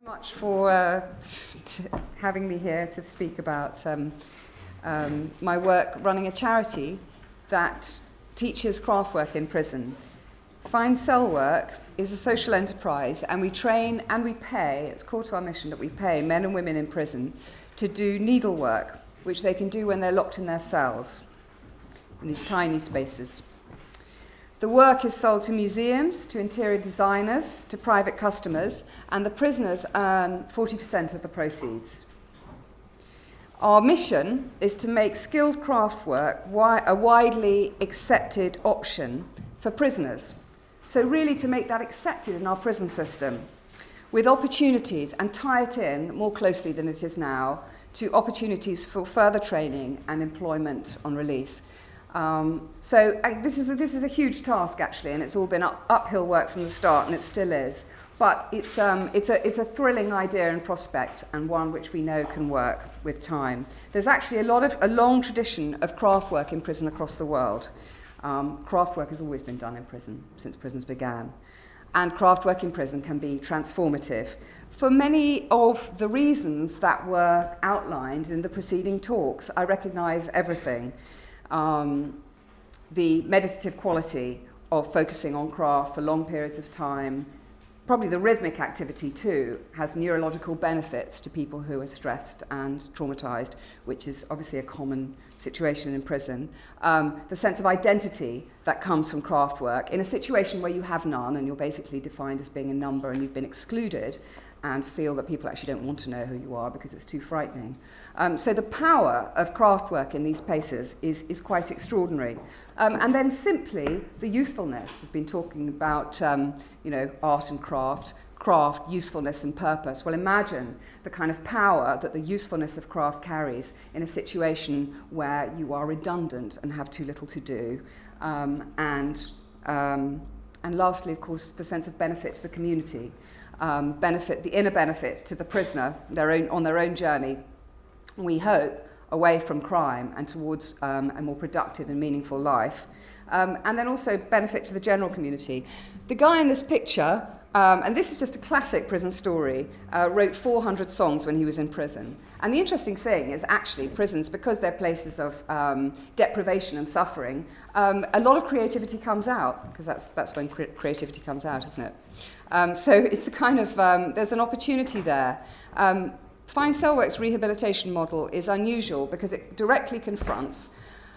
Much for having me here to speak about my work running a charity that teaches craft work in prison. Find Cell Work is a social enterprise, and we train and we pay, it's core to our mission that we pay men and women in prison to do needlework, which they can do when they're locked in their cells, in these tiny spaces. The work is sold to museums, to interior designers, to private customers, and the prisoners earn 40% of the proceeds. Our mission is to make skilled craft work a widely accepted option for prisoners. So really to make that accepted in our prison system, with opportunities, and tie it in more closely than it is now, to opportunities for further training and employment on release. This is a huge task actually, and it's all been uphill work from the start, and it still is. But it's a thrilling idea and prospect, and one which we know can work with time. There's actually a long tradition of craft work in prison across the world. Craft work has always been done in prison since prisons began, and craft work in prison can be transformative for many of the reasons that were outlined in the preceding talks. I recognise everything. The meditative quality of focusing on craft for long periods of time, probably the rhythmic activity too, has neurological benefits to people who are stressed and traumatized, which is obviously a common situation in prison. The sense of identity that comes from craft work in a situation where you have none and you're basically defined as being a number and you've been excluded, and feel that people actually don't want to know who you are because it's too frightening. So the power of craft work in these places is quite extraordinary. And then simply the usefulness has been talking about art and craft, usefulness and purpose. Well, imagine the kind of power that the usefulness of craft carries in a situation where you are redundant and have too little to do. And lastly, of course, the sense of benefit to the community. The inner benefit to the prisoner on their own journey, we hope, away from crime and towards a more productive and meaningful life. And then also benefit to the general community. The guy in this picture, and this is just a classic prison story, wrote 400 songs when he was in prison. And the interesting thing is actually prisons, because they're places of deprivation and suffering, a lot of creativity comes out, because that's when creativity comes out, isn't it? So it's a kind of, there's an opportunity there. Find Cell Work's rehabilitation model is unusual because it directly confronts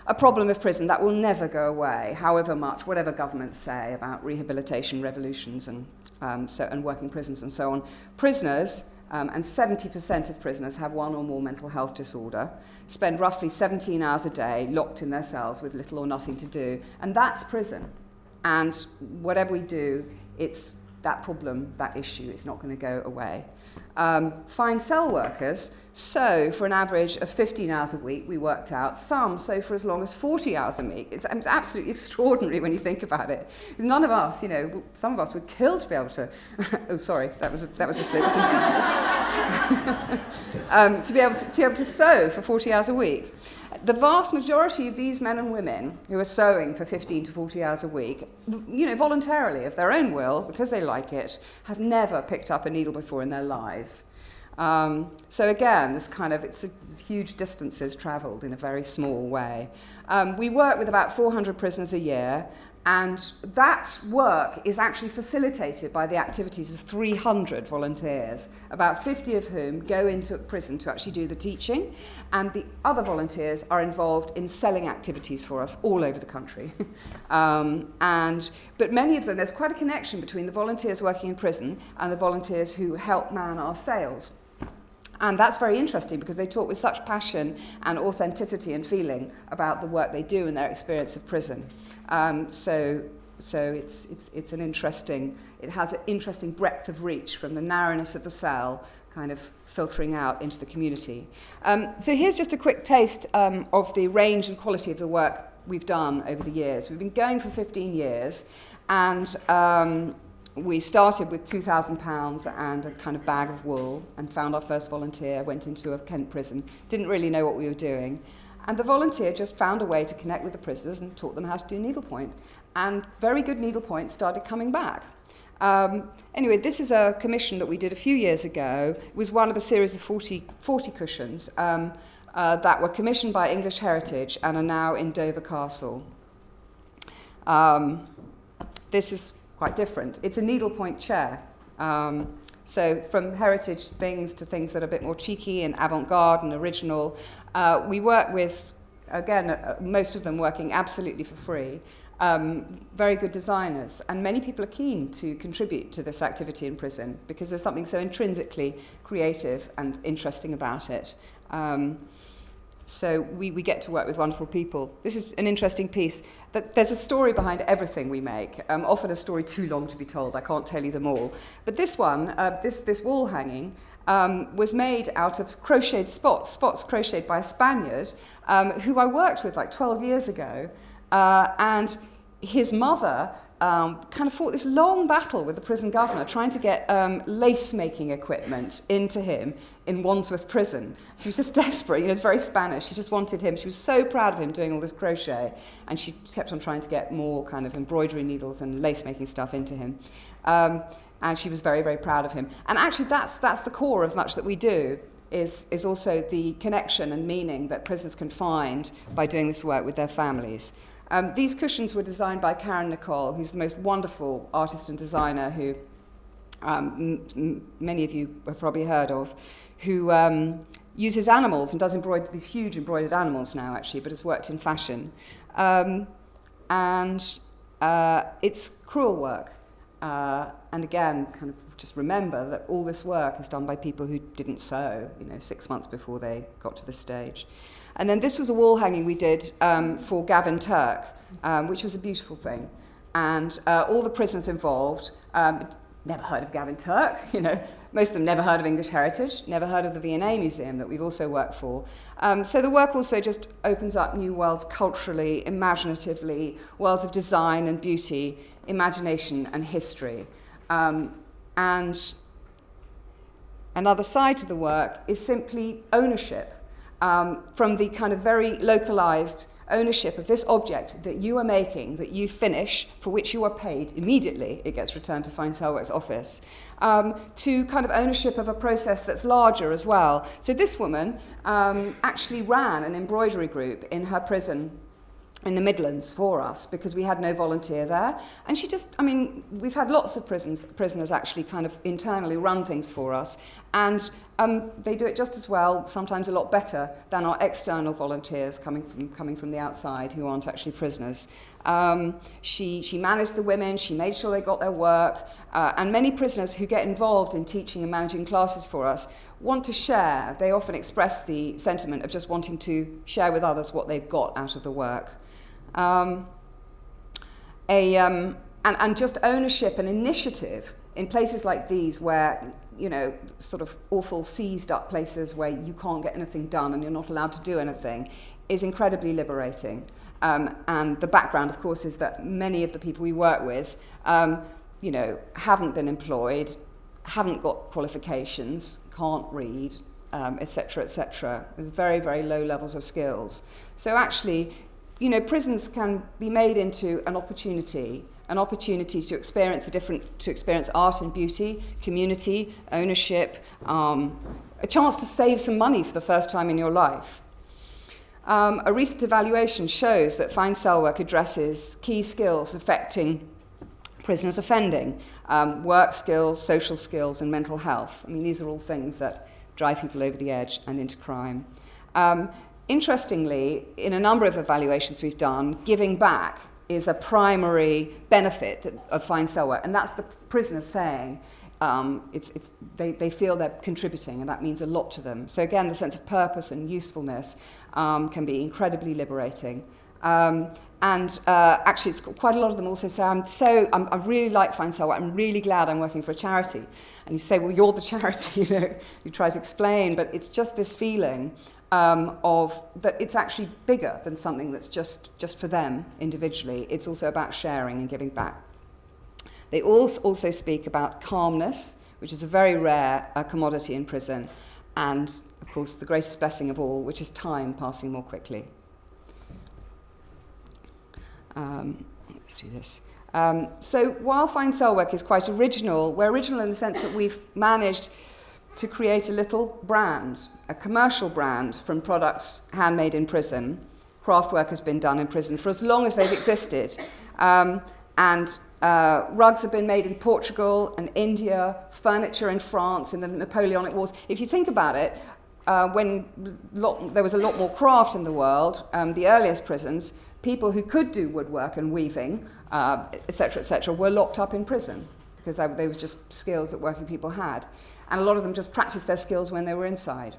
a problem of prison that will never go away, however much, whatever governments say about rehabilitation revolutions and working prisons and so on. Prisoners, and 70% of prisoners have one or more mental health disorder, spend roughly 17 hours a day locked in their cells with little or nothing to do, and that's prison. And whatever we do, it's that problem, that issue, it's not going to go away. Find Cell Workers sew for an average of 15 hours a week, we worked out. Some sew for as long as 40 hours a week. It's absolutely extraordinary when you think about it. None of us, some of us would kill to be able to, oh sorry, that was a slip. To be able to sew for 40 hours a week. The vast majority of these men and women who are sewing for 15 to 40 hours a week, voluntarily, of their own will, because they like it, have never picked up a needle before in their lives. So again, it's huge distances travelled in a very small way. We work with about 400 prisoners a year, and that work is actually facilitated by the activities of 300 volunteers, about 50 of whom go into prison to actually do the teaching, and the other volunteers are involved in selling activities for us all over the country. But many of them, there's quite a connection between the volunteers working in prison and the volunteers who help man our sales. And that's very interesting because they talk with such passion and authenticity and feeling about the work they do and their experience of prison. So it's an interesting, it has an interesting breadth of reach from the narrowness of the cell kind of filtering out into the community. So here's just a quick taste of the range and quality of the work we've done over the years. We've been going for 15 years, and we started with £2,000 and a kind of bag of wool and found our first volunteer, went into a Kent prison, didn't really know what we were doing. And the volunteer just found a way to connect with the prisoners and taught them how to do needlepoint. And very good needlepoint started coming back. Anyway, this is a commission that we did a few years ago. It was one of a series of 40 cushions that were commissioned by English Heritage and are now in Dover Castle. This is quite different. It's a needlepoint chair. So from heritage things to things that are a bit more cheeky and avant-garde and original, we work with, again, most of them working absolutely for free, very good designers, and many people are keen to contribute to this activity in prison because there's something so intrinsically creative and interesting about it. So we get to work with wonderful people. This is an interesting piece. That there's a story behind everything we make, often a story too long to be told. I can't tell you them all. But this one, this wall hanging, was made out of crocheted spots crocheted by a Spaniard who I worked with like 12 years ago. And his mother kind of fought this long battle with the prison governor trying to get lace-making equipment into him in Wandsworth Prison. She was just desperate, you know, it's very Spanish. She just wanted him. She was so proud of him doing all this crochet, and she kept on trying to get more kind of embroidery needles and lace-making stuff into him. And she was very, very proud of him. And actually, that's the core of much that we do, is also the connection and meaning that prisoners can find by doing this work with their families. These cushions were designed by Karen Nicole, who's the most wonderful artist and designer who many of you have probably heard of, who uses animals and does these huge embroidered animals now, actually, but has worked in fashion. And it's cruel work. And again, kind of just remember that all this work is done by people who didn't sew, 6 months before they got to this stage. And then this was a wall hanging we did for Gavin Turk, which was a beautiful thing. And all the prisoners involved never heard of Gavin Turk, most of them never heard of English Heritage, never heard of the V&A Museum that we've also worked for. So the work also just opens up new worlds culturally, imaginatively, worlds of design and beauty, imagination and history. And another side to the work is simply ownership. From the kind of very localized ownership of this object that you are making, that you finish, for which you are paid immediately, it gets returned to Fine Selwork's office, to kind of ownership of a process that's larger as well. So this woman actually ran an embroidery group in her prison in the Midlands for us because we had no volunteer there. And she just, we've had lots of prisoners actually kind of internally run things for us. And they do it just as well, sometimes a lot better, than our external volunteers coming from the outside who aren't actually prisoners. She managed the women, she made sure they got their work, and many prisoners who get involved in teaching and managing classes for us want to share. They often express the sentiment of just wanting to share with others what they've got out of the work. And just ownership and initiative in places like these where, sort of awful seized up places where you can't get anything done and you're not allowed to do anything is incredibly liberating. And the background, of course, is that many of the people we work with, haven't been employed, haven't got qualifications, can't read, etc., etc. There's very, very low levels of skills. So actually, prisons can be made into an opportunity to experience art and beauty, community, ownership, a chance to save some money for the first time in your life. A recent evaluation shows that Fine Selwork addresses key skills affecting prisoners offending, work skills, social skills, and mental health. These are all things that drive people over the edge and into crime. Interestingly, in a number of evaluations we've done, giving back is a primary benefit of Fine Selwork, and that's the prisoners saying they feel they're contributing, and that means a lot to them. So again, the sense of purpose and usefulness can be incredibly liberating. Actually, it's quite a lot of them also say, I really like Fine Selwork, I'm really glad I'm working for a charity. And you say, well, you're the charity, you try to explain, but it's just this feeling of that it's actually bigger than something that's just for them individually. It's also about sharing and giving back. They also speak about calmness, which is a very rare commodity in prison, and, of course, the greatest blessing of all, which is time passing more quickly. Let's do this. So while fine cell work is quite original, we're original in the sense that we've managed to create a little brand, a commercial brand from products handmade in prison. Craft work has been done in prison for as long as they've existed. And rugs have been made in Portugal and India, furniture in France in the Napoleonic Wars. If you think about it, when there was a lot more craft in the world, the earliest prisons, people who could do woodwork and weaving, etc., were locked up in prison because they were just skills that working people had. And a lot of them just practiced their skills when they were inside.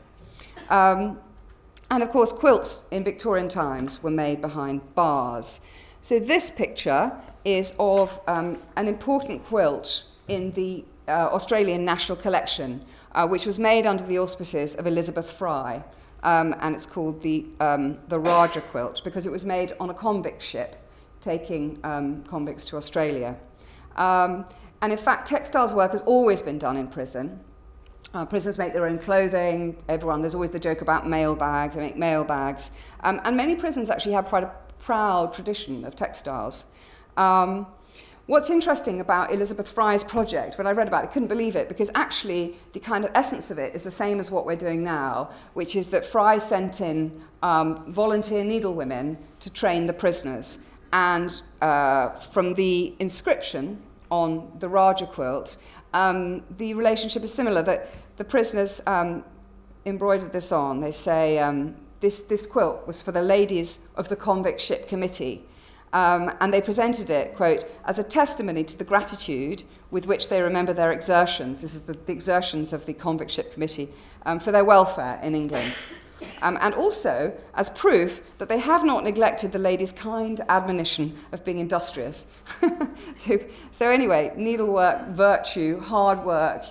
And of course, quilts in Victorian times were made behind bars. So this picture is of an important quilt in the Australian National Collection, which was made under the auspices of Elizabeth Fry. And it's called the Raja quilt because it was made on a convict ship taking convicts to Australia. And in fact, textiles work has always been done in prison. Prisoners make their own clothing. There's always the joke about mail bags. They make mail bags. And many prisons actually have quite a proud tradition of textiles. What's interesting about Elizabeth Fry's project, when I read about it, I couldn't believe it, because actually the kind of essence of it is the same as what we're doing now, which is that Fry sent in volunteer needlewomen to train the prisoners. And from the inscription on the Raja quilt, the relationship is similar, that the prisoners embroidered this on. They say, this quilt was for the ladies of the Convict Ship Committee. And they presented it, quote, as a testimony to the gratitude with which they remember their exertions. This is the exertions of the Convict Ship Committee for their welfare in England. And also as proof that they have not neglected the ladies' kind admonition of being industrious. So anyway, needlework, virtue, hard work,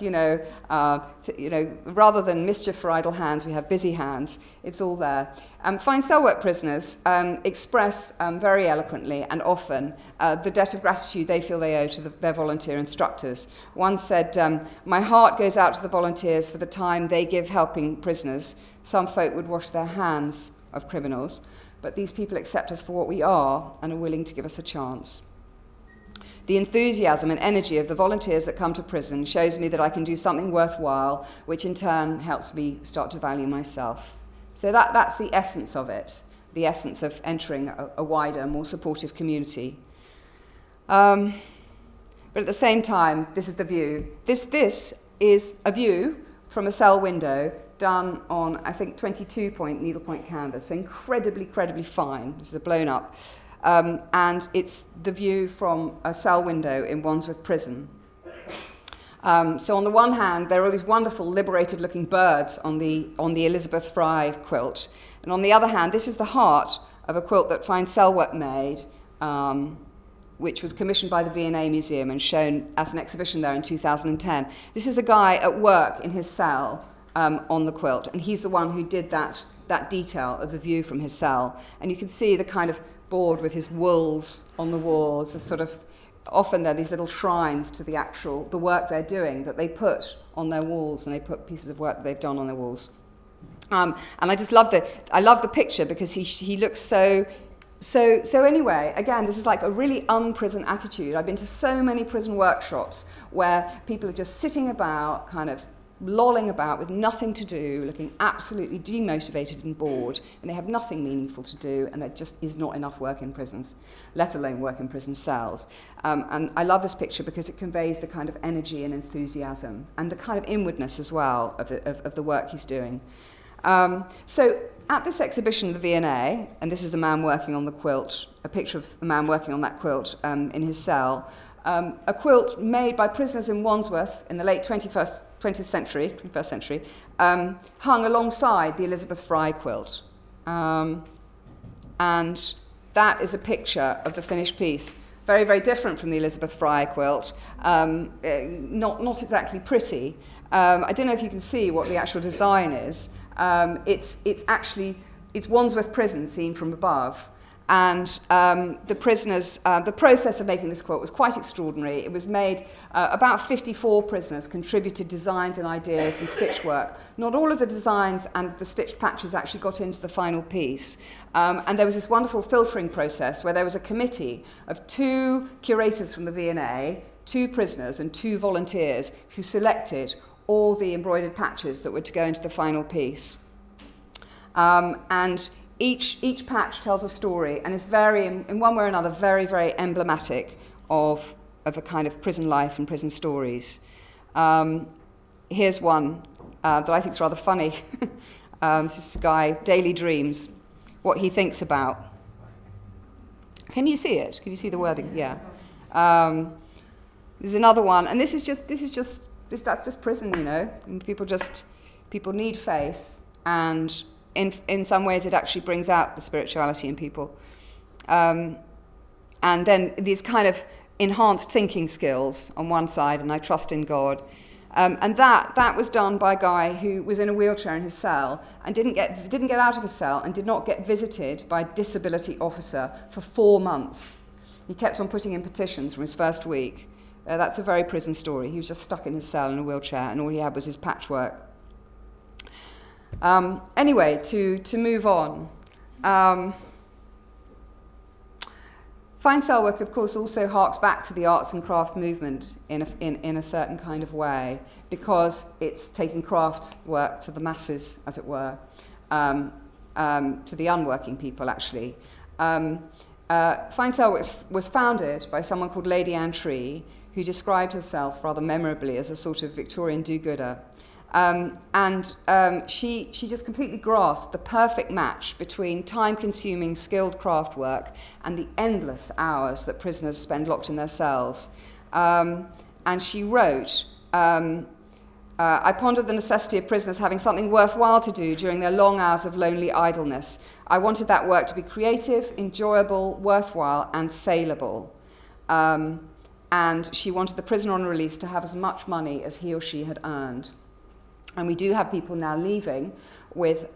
rather than mischief for idle hands, we have busy hands. It's all there. Fine cell work prisoners express very eloquently and often the debt of gratitude they feel they owe to their volunteer instructors. One said, "My heart goes out to the volunteers for the time they give helping prisoners. Some folk would wash their hands of criminals, but these people accept us for what we are and are willing to give us a chance." The enthusiasm and energy of the volunteers that come to prison shows me that I can do something worthwhile, which in turn helps me start to value myself. So that's the essence of it, the essence of entering a wider, more supportive community. But at the same time, this is the view. This is a view from a cell window done on, I think, 22-point needlepoint canvas, so incredibly fine. This is a blown up. And it's the view from a cell window in Wandsworth Prison. So on the one hand, there are all these wonderful, liberated-looking birds on the Elizabeth Fry quilt. And on the other hand, this is the heart of a quilt that Fine Cell Work made, which was commissioned by the V&A Museum and shown at an exhibition there in 2010. This is a guy at work in his cell on the quilt, and he's the one who did that detail of the view from his cell. And you can see the kind of board with his wools on the walls. There's sort of often there are these little shrines to the work they're doing that they put on their walls, and they put pieces of work that they've done on their walls. And I just love the picture because he looks so anyway, again, this is like a really un-prison attitude. I've been to so many prison workshops where people are just sitting about, kind of lolling about with nothing to do, looking absolutely demotivated and bored, and they have nothing meaningful to do, and there just is not enough work in prisons, let alone work in prison cells. And I love this picture because it conveys the kind of energy and enthusiasm and the kind of inwardness as well of the work he's doing. So at this exhibition of the V&A, and this is a man working on the quilt, a picture of a man working on that quilt in his cell, a quilt made by prisoners in Wandsworth in the late 21st century, hung alongside the Elizabeth Fry quilt. And that is a picture of the finished piece. Very, very different from the Elizabeth Fry quilt. Not exactly pretty. I don't know if you can see what the actual design is. It's Wandsworth Prison seen from above. And the prisoners, the process of making this quilt was quite extraordinary. It was made, about 54 prisoners contributed designs and ideas and stitch work. Not all of the designs and the stitched patches actually got into the final piece. And there was this wonderful filtering process where there was a committee of 2 curators from the V&A, 2 prisoners and 2 volunteers who selected all the embroidered patches that were to go into the final piece. And each patch tells a story and is very, in one way or another, very, very emblematic of a kind of prison life and prison stories. Here's one that I think is rather funny. This is a guy, Daily Dreams, what he thinks about. Can you see it? Can you see the wording? Yeah. There's another one, and that's just prison, you know. And people need faith, and in some ways it actually brings out the spirituality in people. And then these kind of enhanced thinking skills on one side, and I trust in God. And that was done by a guy who was in a wheelchair in his cell and didn't get out of his cell and did not get visited by a disability officer for 4 months. He kept on putting in petitions from his first week. That's a very prison story. He was just stuck in his cell in a wheelchair, and all he had was his patchwork. Anyway, to move on. Fine cell work, of course, also harks back to the arts and craft movement in a certain kind of way, because it's taking craft work to the masses, as it were, to the unworking people, actually. Fine cell work was founded by someone called Lady Anne Tree, who described herself rather memorably as a sort of Victorian do-gooder. She just completely grasped the perfect match between time-consuming, skilled craft work and the endless hours that prisoners spend locked in their cells. And she wrote, I pondered the necessity of prisoners having something worthwhile to do during their long hours of lonely idleness. I wanted that work to be creative, enjoyable, worthwhile, and saleable. And she wanted the prisoner on release to have as much money as he or she had earned. And we do have people now leaving with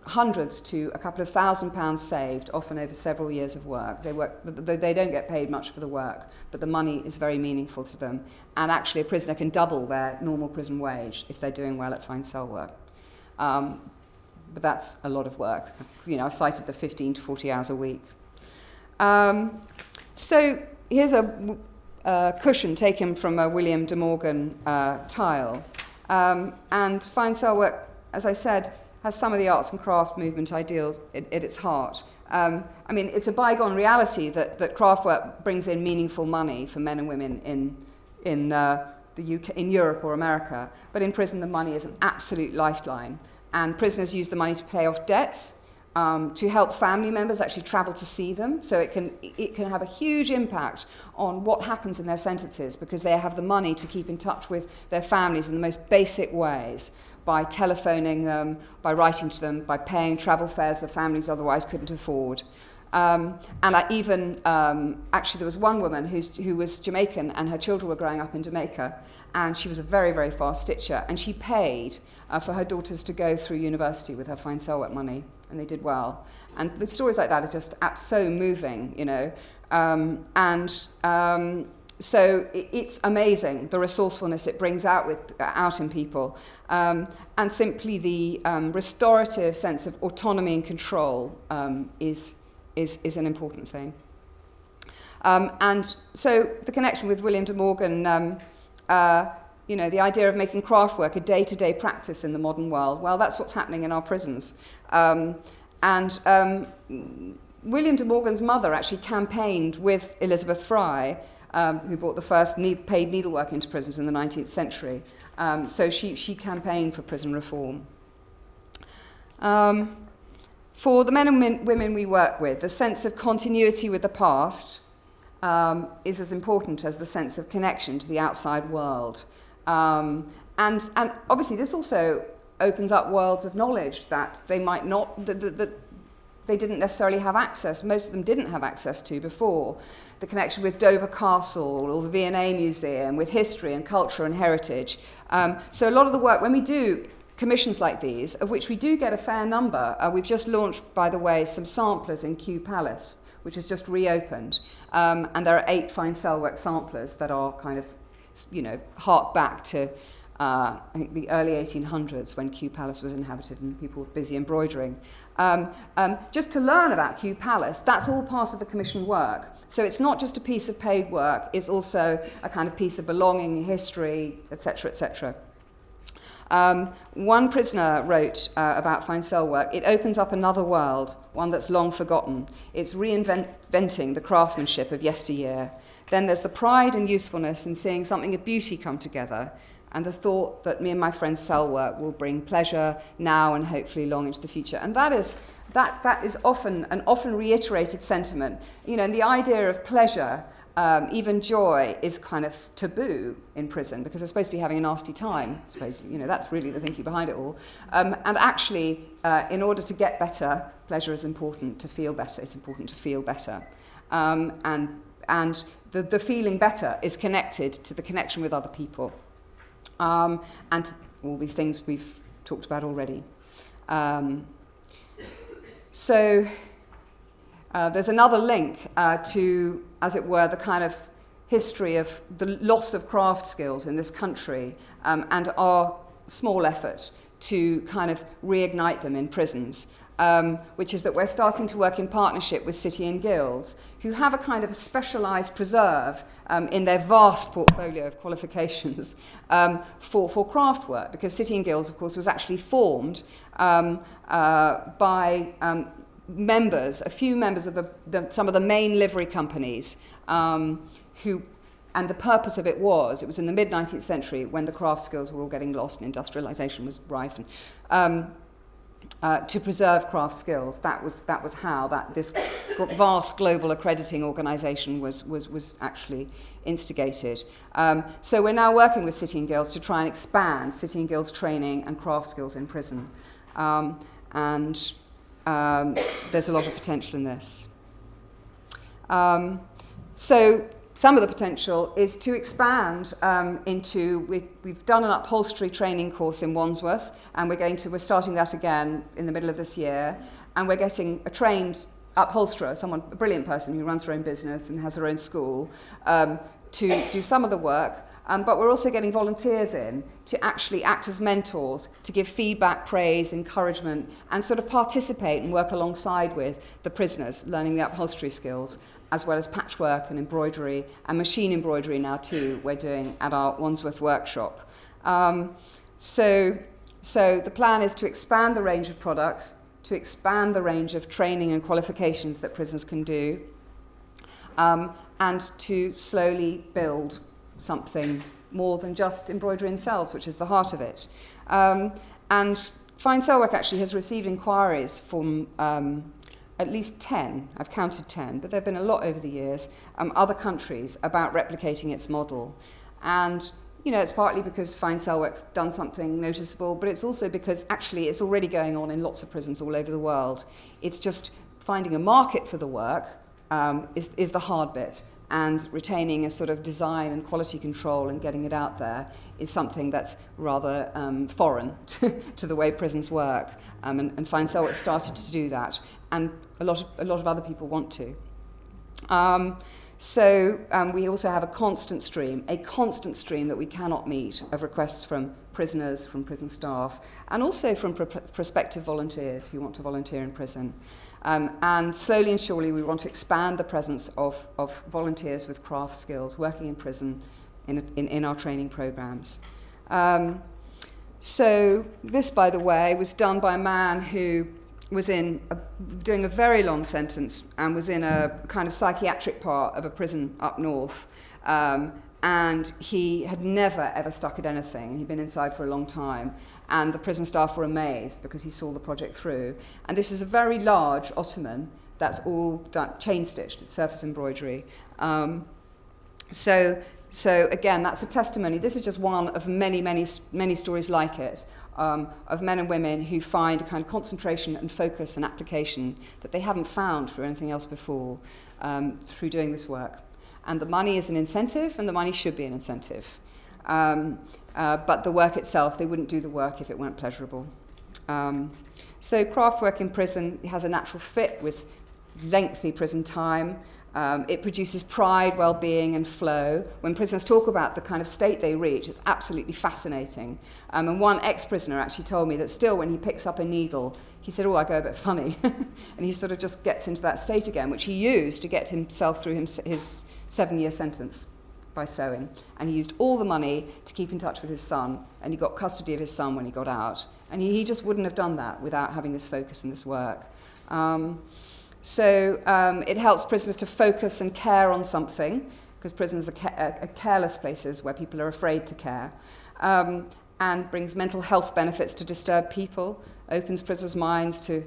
hundreds to a couple of £1,000 saved, often over several years of work. They don't get paid much for the work, but the money is very meaningful to them. And actually, a prisoner can double their normal prison wage if they're doing well at fine cell work. But that's a lot of work. You know, I've cited the 15 to 40 hours a week. So here's a cushion taken from a William de Morgan tile. And fine cell work, as I said, has some of the arts and craft movement ideals at its heart. I mean, it's a bygone reality that craft work brings in meaningful money for men and women in the UK, in Europe or America. But in prison, the money is an absolute lifeline. And prisoners use the money to pay off debts, to help family members actually travel to see them. So it can have a huge impact on what happens in their sentences, because they have the money to keep in touch with their families in the most basic ways, by telephoning them, by writing to them, by paying travel fares the families otherwise couldn't afford. Actually there was one woman who was Jamaican, and her children were growing up in Jamaica, and she was a very, very fast stitcher, and she paid for her daughters to go through university with her fine cell work money, and they did well. And the stories like that are just so moving, you know. So it's amazing, the resourcefulness it brings out in people, and simply the restorative sense of autonomy and control is an important thing. And so the connection with William de Morgan, you know, the idea of making craft work a day-to-day practice in the modern world, well, that's what's happening in our prisons. William de Morgan's mother actually campaigned with Elizabeth Fry, who brought the first paid needlework into prisons in the 19th century. So she campaigned for prison reform. For the men and women we work with, the sense of continuity with the past is as important as the sense of connection to the outside world. And obviously this also opens up worlds of knowledge that they might not, that they didn't necessarily have access, most of them didn't have access to before. The connection with Dover Castle or the V&A Museum, with history and culture and heritage. So a lot of the work, when we do commissions like these, of which we do get a fair number. We've just launched, by the way, some samplers in Kew Palace, which has just reopened. And there are 8 fine cell work samplers that are kind of, hark back to, I think, the early 1800s when Kew Palace was inhabited and people were busy embroidering. Just to learn about Kew Palace, that's all part of the commission work. So it's not just a piece of paid work, it's also a kind of piece of belonging, history, etc., etc. One prisoner wrote about fine cell work, it opens up another world, one that's long forgotten. It's reinventing the craftsmanship of yesteryear. Then there's the pride and usefulness in seeing something of beauty come together, and the thought that me and my friend's cell work will bring pleasure now and hopefully long into the future. And that is often an often reiterated sentiment. And the idea of pleasure, even joy, is kind of taboo in prison because they're supposed to be having a nasty time. I suppose that's really the thinking behind it all. And actually, in order to get better, pleasure is important. To feel better, it's important to feel better. And the feeling better is connected to the connection with other people. And all these things we've talked about already. So there's another link to, as it were, the kind of history of the loss of craft skills in this country and our small effort to kind of reignite them in prisons, which is that we're starting to work in partnership with City and Guilds, who have a kind of specialised preserve in their vast portfolio of qualifications for craft work, because City and Guilds, of course, was actually formed by a few members of some of the main livery companies who, and the purpose of it was in the mid-19th century when the craft skills were all getting lost and industrialisation was rife, and to preserve craft skills. That was how this vast global accrediting organisation was actually instigated. So we're now working with City and Guilds to try and expand City and Guilds training and craft skills in prison. And there's a lot of potential in this. So some of the potential is to expand we've done an upholstery training course in Wandsworth, and we're starting that again in the middle of this year, and we're getting a trained upholsterer, a brilliant person who runs her own business and has her own school, to do some of the work. But we're also getting volunteers in to actually act as mentors, to give feedback, praise, encouragement, and sort of participate and work alongside with the prisoners, learning the upholstery skills, as well as patchwork and embroidery, and machine embroidery now too, we're doing at our Wandsworth workshop. So the plan is to expand the range of products, to expand the range of training and qualifications that prisoners can do, and to slowly build something more than just embroidery in cells, which is the heart of it. And Fine Cell Work actually has received inquiries from at least 10, I've counted 10, but there have been a lot over the years, other countries about replicating its model. And it's partly because Fine Cell Work's done something noticeable, but it's also because actually it's already going on in lots of prisons all over the world. It's just finding a market for the work is the hard bit. And retaining a sort of design and quality control and getting it out there is something that's rather foreign to the way prisons work. And Fine Cell Work started to do that, and a lot of other people want to. So we also have a constant stream that we cannot meet of requests from prisoners, from prison staff, and also from prospective volunteers who want to volunteer in prison. And slowly and surely we want to expand the presence of volunteers with craft skills working in prison in our training programs. So this, by the way, was done by a man who was doing a very long sentence and was in a kind of psychiatric part of a prison up north. And he had never, ever stuck at anything. He'd been inside for a long time. And the prison staff were amazed because he saw the project through. And this is a very large ottoman that's all done, chain-stitched. It's surface embroidery. So again, that's a testimony. This is just one of many, many, many stories like it, of men and women who find a kind of concentration and focus and application that they haven't found for anything else before through doing this work. And the money is an incentive, and the money should be an incentive. but the work itself, they wouldn't do the work if it weren't pleasurable. So craft work in prison has a natural fit with lengthy prison time. It produces pride, well-being, and flow. When prisoners talk about the kind of state they reach, it's absolutely fascinating. And one ex-prisoner actually told me that still when he picks up a needle, he said, oh, I go a bit funny. And he sort of just gets into that state again, which he used to get himself through his 7-year sentence by sewing. And he used all the money to keep in touch with his son, and he got custody of his son when he got out. And he just wouldn't have done that without having this focus and this work. So it helps prisoners to focus and care on something, because prisons are careless places where people are afraid to care, and brings mental health benefits to disturbed people, opens prisoners' minds to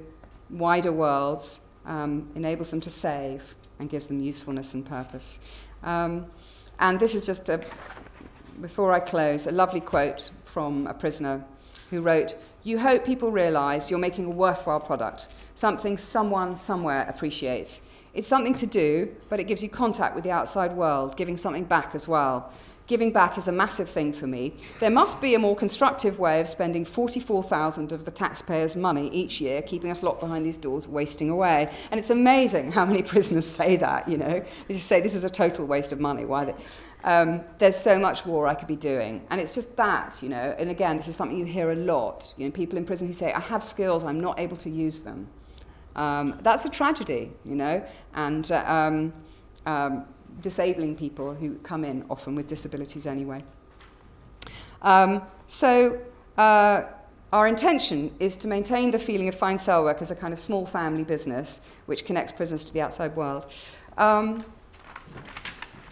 wider worlds, enables them to save, and gives them usefulness and purpose. And this is just, before I close, a lovely quote from a prisoner who wrote, "You hope people realise you're making a worthwhile product, something someone somewhere appreciates. It's something to do, but it gives you contact with the outside world, giving something back as well. Giving back is a massive thing for me. There must be a more constructive way of spending 44,000 of the taxpayers' money each year, keeping us locked behind these doors, wasting away." And it's amazing how many prisoners say that, you know. They just say, this is a total waste of money. Why? There's so much more I could be doing. And it's just that, you know. And again, this is something you hear a lot. You know, people in prison who say, I have skills, I'm not able to use them. That's a tragedy, you know. And disabling people who come in often with disabilities anyway. So our intention is to maintain the feeling of Fine Cell Work as a kind of small family business which connects prisoners to the outside world.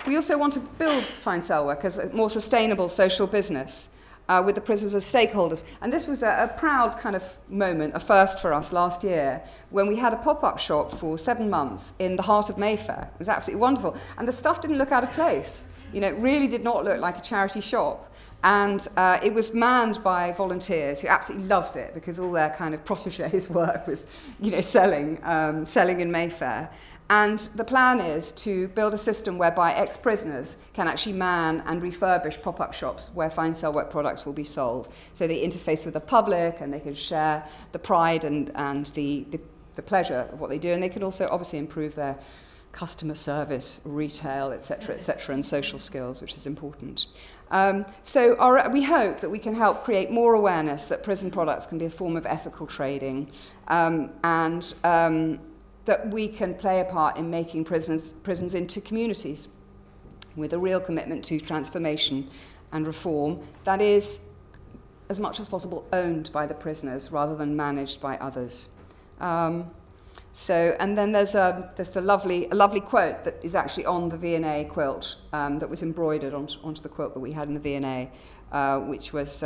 We also want to build Fine Cell Work as a more sustainable social business with the prisoners as stakeholders. And this was a proud kind of moment, a first for us last year, when we had a pop-up shop for 7 months in the heart of Mayfair. It was absolutely wonderful. And the stuff didn't look out of place. You know, it really did not look like a charity shop. And it was manned by volunteers who absolutely loved it, because all their kind of protégés' work was, you know, selling in Mayfair. And the plan is to build a system whereby ex-prisoners can actually man and refurbish pop-up shops where Fine Cell Work products will be sold. So they interface with the public, and they can share the pride and the pleasure of what they do. And they can also obviously improve their customer service, retail, etc., and social skills, which is important. So we hope that we can help create more awareness that prison products can be a form of ethical trading, and that we can play a part in making prisons into communities with a real commitment to transformation and reform that is, as much as possible, owned by the prisoners rather than managed by others. And then there's a lovely quote that is actually on the V&A quilt, that was embroidered onto the quilt that we had in the V&A, which was,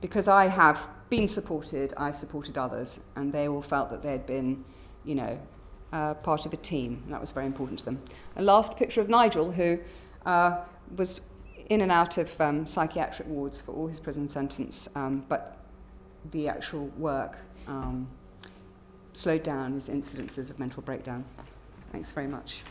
because I have been supported, I've supported others, and they all felt that they had been, you know, part of a team, and that was very important to them. A last picture of Nigel, who was in and out of psychiatric wards for all his prison sentence, but the actual work slowed down his incidences of mental breakdown. Thanks very much.